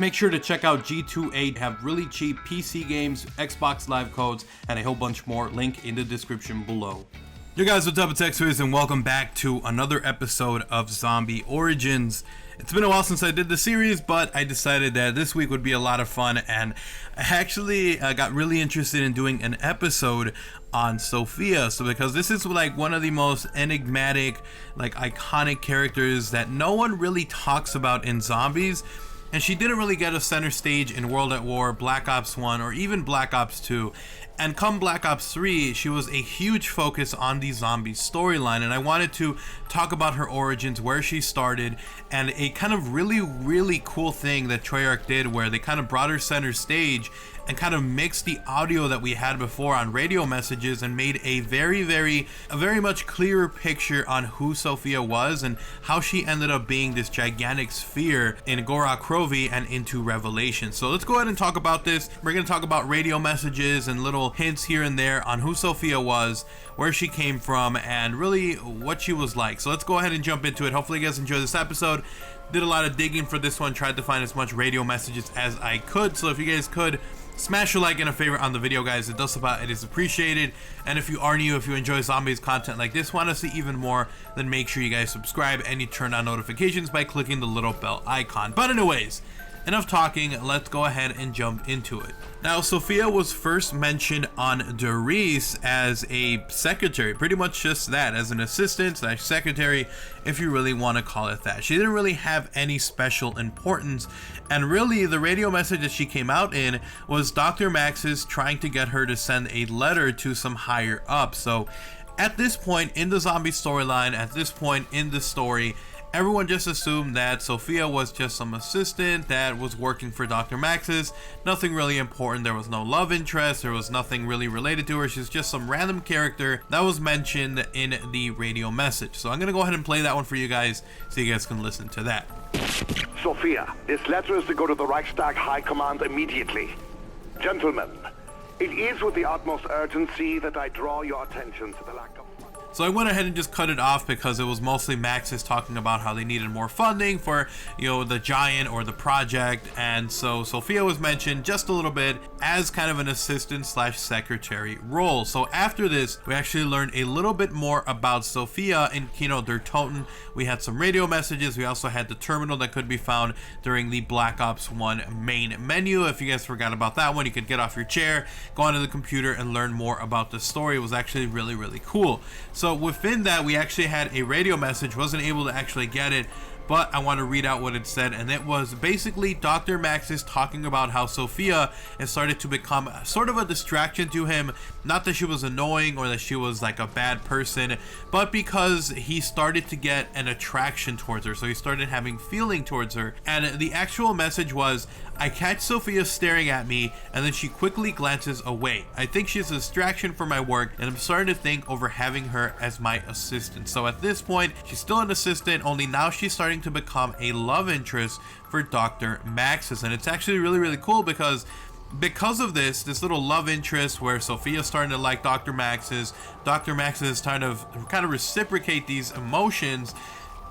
Make sure to check out G2A, have really cheap PC games, Xbox Live codes, and a whole bunch more. Link in the description below. Yo guys, what's up? It's XRAYZ and welcome back to another episode of Zombie Origins. It's been a while since I did the series, but I decided that this week would be a lot of fun, and I actually got really interested in doing an episode on Sophia. So because this is like one of the most enigmatic, like iconic characters that no one really talks about in zombies, and she didn't really get a center stage in World at War, Black Ops 1, or even Black Ops 2. And come Black Ops 3, she was a huge focus on the zombie storyline, and I wanted to talk about her origins, where she started, and a kind of really cool thing that Treyarch did where they kind of brought her center stage and kind of mixed the audio that we had before on radio messages and made a very much clearer picture on who Sophia was and how she ended up being this gigantic sphere in Gora Krovi and into Revelation. So let's go ahead and talk about this. We're going to talk about radio messages and little hints here and there on who Sophia was, where she came from, and really what she was like. So let's go ahead and jump into it. Hopefully you guys enjoy this episode. Did a lot of digging for this one, tried to find as much radio messages as I could. So if you guys could smash a like and a favorite on the video, guys, it is appreciated. And if you are new, if you enjoy zombies content like this, want to see even more, then make sure you guys subscribe and you turn on notifications by clicking the little bell icon. But anyways, enough talking, let's go ahead and jump into it. Now, Sophia was first mentioned on Rayz as a secretary, pretty much just that, as an assistant / secretary, if you really want to call it that. She didn't really have any special importance, and really the radio message that she came out in was Dr. Max's trying to get her to send a letter to some higher up. So at this point in the zombie storyline, at this point in the story, everyone just assumed that Sophia was just some assistant that was working for Dr. Max's. Nothing really important. There was no love interest. There was nothing really related to her. She's just some random character that was mentioned in the radio message. So I'm going to go ahead and play that one for you guys so you guys can listen to that. Sophia, this letter is to go to the Reichstag High Command immediately. Gentlemen, it is with the utmost urgency that I draw your attention to the lack of... So I went ahead and just cut it off because it was mostly Max's talking about how they needed more funding for, you know, the giant or the project. And so Sophia was mentioned just a little bit as kind of an assistant / secretary role. So after this, we actually learned a little bit more about Sophia in Kino der Toten. We had some radio messages. We also had the terminal that could be found during the Black Ops 1 main menu. If you guys forgot about that one, you could get off your chair, go onto the computer, and learn more about the story. It was actually really cool. So within that, we actually had a radio message. Wasn't able to actually get it, but I want to read out what it said, and it was basically Dr. Max is talking about how Sophia has started to become sort of a distraction to him. Not that she was annoying or that she was like a bad person, but because he started to get an attraction towards her. So he started having feeling towards her, and the actual message was, I catch Sophia staring at me, and then she quickly glances away. I think she's a distraction for my work, and I'm starting to think over having her as my assistant. So at this point, she's still an assistant, only now she's starting to become a love interest for Dr. Max's. And it's actually really cool because of this little love interest where Sophia's starting to like Dr. Max's is kind of reciprocate these emotions.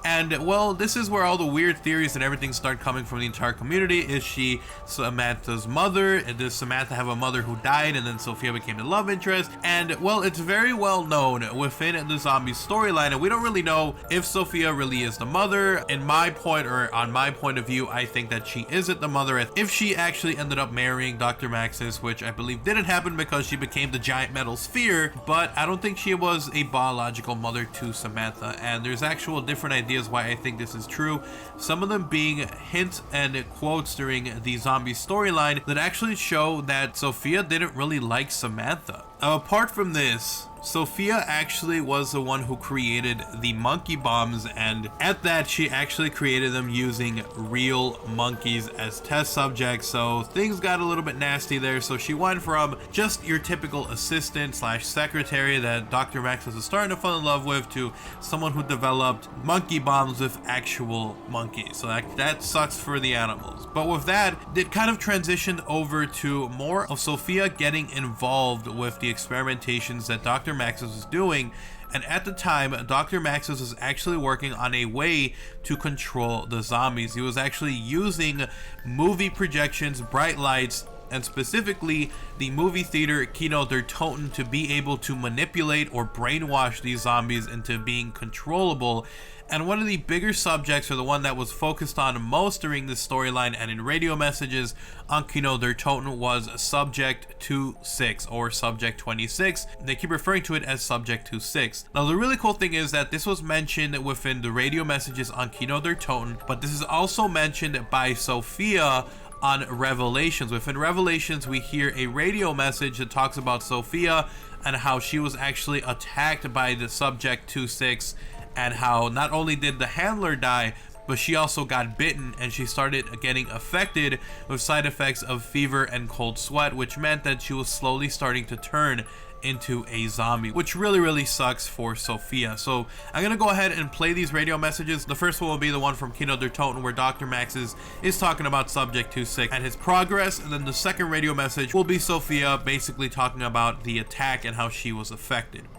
And well, this is where all the weird theories and everything start coming from the entire community. Is she Samantha's mother? And does Samantha have a mother who died and then Sophia became the love interest? And well, it's very well known within the zombie storyline, and we don't really know if Sophia really is the mother. On my point of view, I think that she isn't the mother. If she actually ended up marrying Dr. Max's, which I believe didn't happen because she became the giant metal sphere, but I don't think she was a biological mother to Samantha. And there's actual different ideas why I think this is true, some of them being hints and quotes during the zombie storyline that actually show that Sophia didn't really like Samantha. Apart from this, Sophia actually was the one who created the monkey bombs, and at that she actually created them using real monkeys as test subjects. So things got a little bit nasty there. So she went from just your typical assistant / secretary that Dr. Max was starting to fall in love with to someone who developed monkey bombs with actual monkeys. So that sucks for the animals. But with that, it kind of transitioned over to more of Sophia getting involved with the experimentations that Dr. Dr. Maxis was doing. And at the time, Dr. Maxis was actually working on a way to control the zombies. He was actually using movie projections, bright lights, and specifically the movie theater Kino der Toten to be able to manipulate or brainwash these zombies into being controllable. And one of the bigger subjects, or the one that was focused on most during this storyline and in radio messages on Kino der Toten, was Subject 26 or Subject 26. They keep referring to it as Subject 26. Now the really cool thing is that this was mentioned within the radio messages on Kino der Toten, but this is also mentioned by Sophia on Revelations. Within Revelations, we hear a radio message that talks about Sophia and how she was actually attacked by the Subject 26, and how not only did the handler die, but she also got bitten and she started getting affected with side effects of fever and cold sweat, which meant that she was slowly starting to turn into a zombie, which really sucks for Sophia. So I'm gonna go ahead and play these radio messages. The first one will be the one from Kino der Toten, where Dr. Maxis is talking about Subject 26 and his progress, and then the second radio message will be Sophia basically talking about the attack and how she was affected.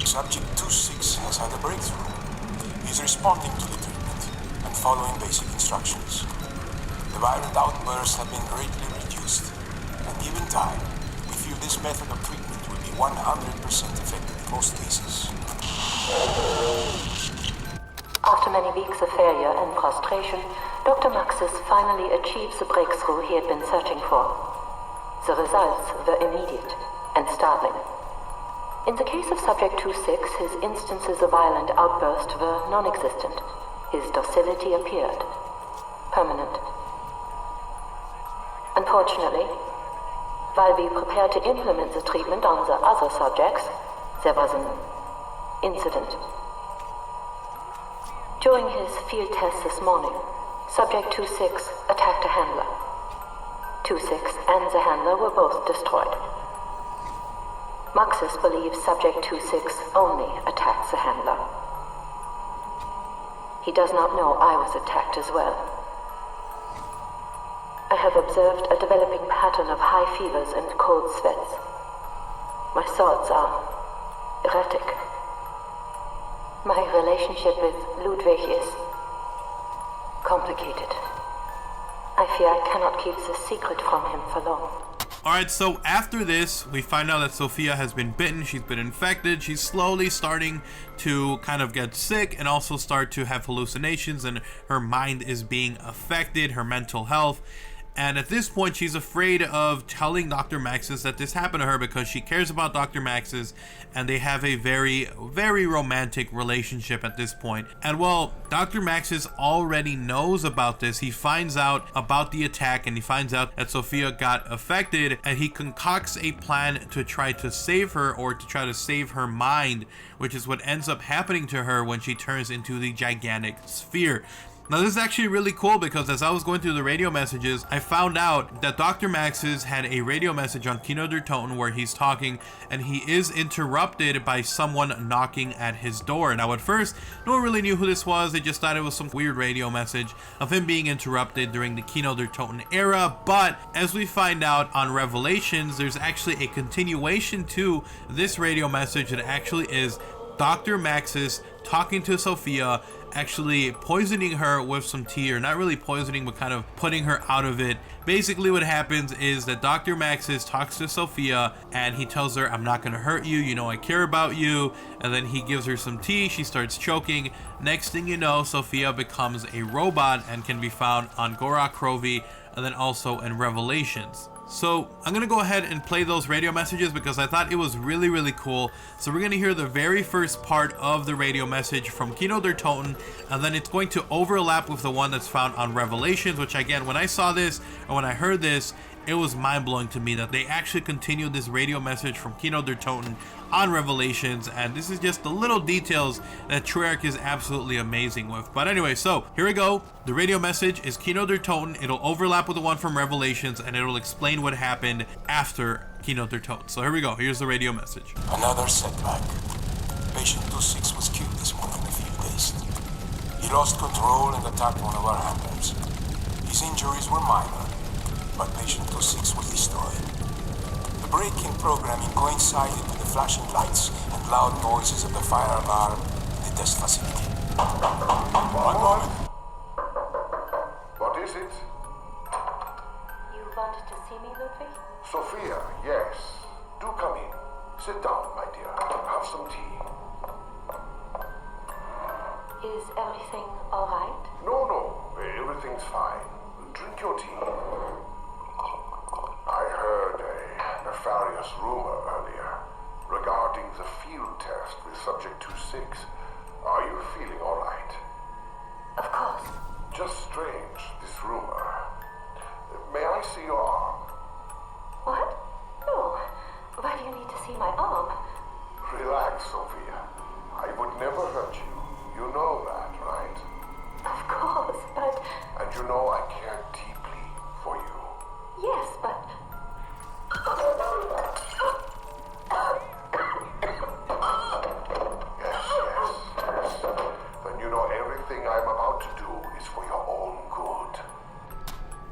Subject 26 has had a breakthrough. He's responding to the treatment and following basic instructions. The violent outbursts have been greatly reduced, and given time, we feel this method of treatment will be 100% effective in most cases. After many weeks of failure and frustration, Dr. Maxis finally achieves the breakthrough he had been searching for. The results were immediate and startling. In the case of Subject 26, his instances of violent outburst were non-existent. His docility appeared permanent. Unfortunately, while we prepared to implement the treatment on the other subjects, there was an incident. During his field test this morning, Subject 26 attacked a handler. 26 and the handler were both destroyed. Maxis believes Subject 26 only attacked the handler. He does not know I was attacked as well. I have observed a developing pattern of high fevers and cold sweats. My thoughts are erratic. My relationship with Ludwig is complicated. I fear I cannot keep the secret from him for long. Alright, so after this, we find out that Sophia has been bitten, she's been infected, she's slowly starting to kind of get sick and also start to have hallucinations, and her mind is being affected, her mental health. And at this point, she's afraid of telling Dr. Maxis that this happened to her because she cares about Dr. Maxis and they have a very romantic relationship at this point. And well, Dr. Maxis already knows about this. He finds out about the attack and he finds out that Sophia got affected, and he concocts a plan to try to save her, or to try to save her mind, which is what ends up happening to her when she turns into the gigantic sphere. Now this is actually really cool because as I was going through the radio messages, I found out that Dr. Maxis had a radio message on Kino der Toten where he's talking and he is interrupted by someone knocking at his door. Now at first, no one really knew who this was. They just thought it was some weird radio message of him being interrupted during the Kino der Toten era. But as we find out on Revelations, there's actually a continuation to this radio message that actually is Dr. Maxis talking to Sophia, actually poisoning her with some tea, or not really poisoning, but kind of putting her out of it. Basically what happens is that Dr. Maxis talks to Sophia and he tells her, I'm not gonna hurt you, you know I care about you. And then he gives her some tea, she starts choking. Next thing you know, Sophia becomes a robot and can be found on OGXRAYZ and then also in Revelations. So I'm gonna go ahead and play those radio messages because I thought it was really cool. So we're gonna hear the very first part of the radio message from Kino der Toten, and then it's going to overlap with the one that's found on Revelations, which again, when I saw this or when I heard this, it was mind-blowing to me that they actually continued this radio message from Kino der Toten on Revelations, and this is just the little details that Treyarch is absolutely amazing with. But anyway, so here we go. The radio message is Kino der Toten. It'll overlap with the one from Revelations, and it'll explain what happened after Kino der Toten. So here we go. Here's the radio message. Another setback. Patient 26 was killed this morning in the field test. He lost control and attacked one of our handlers. His injuries were minor, but patient 26 was destroyed. braking programming coincided with the flashing lights and loud noises of the fire alarm in the test facility. One moment. What is it? You wanted to see me, Ludwig? Sophia, yes. Do come in. Sit down, my dear. Have some tea. Is everything all right? No. Everything's fine. Drink your tea. I heard a nefarious rumor earlier regarding the field test with Subject 26. Are you feeling all right? Of course. Just strange, this rumor. May I see your arm? What? No. Why do you need to see my arm? Relax, Sophia. I would never hurt you. You know that, right? Of course, but... And you know I care deeply for you. Yes, but... Yes. Then you know everything I'm about to do is for your own good.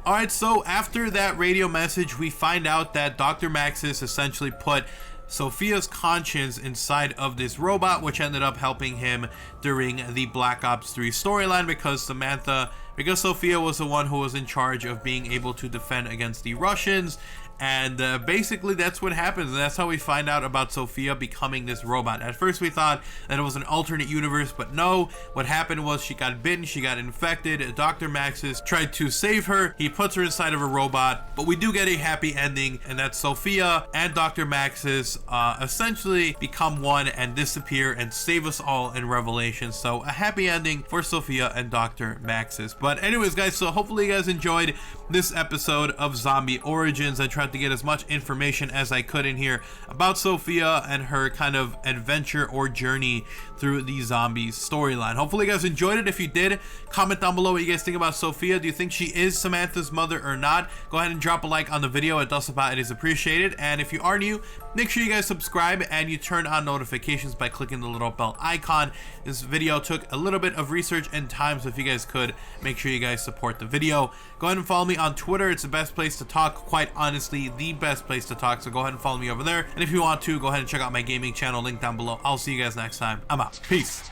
Alright, so after that radio message, we find out that Dr. Maxis essentially put Sophia's conscience inside of this robot, which ended up helping him during the Black Ops 3 storyline because Sophia was the one who was in charge of being able to defend against the Russians. And basically that's what happens, and that's how we find out about Sophia becoming this robot. At first we thought that it was an alternate universe, but no, what happened was she got bitten, she got infected. Dr. Maxis tried to save her, he puts her inside of a robot, but we do get a happy ending, and that Sophia and Dr. Maxis essentially become one and disappear and save us all in Revelation. So a happy ending for Sophia and Dr. Maxis. But anyways guys, so hopefully you guys enjoyed this episode of Zombie Origins. I tried to get as much information as I could in here about Sophia and her kind of adventure or journey through the zombies storyline. Hopefully you guys enjoyed it. If you did, comment down below what you guys think about Sophia. Do you think she is Samantha's mother or not? Go ahead and drop a like on the video. It does about it is appreciated. And if you are new, make sure you guys subscribe and you turn on notifications by clicking the little bell icon. This video took a little bit of research and time, so if you guys could, make sure you guys support the video. Go ahead and follow me on Twitter. It's the best place to talk, quite honestly, the best place to talk, so go ahead and follow me over there. And if you want to, go ahead and check out my gaming channel, link down below. I'll see you guys next time. I'm out. Peace.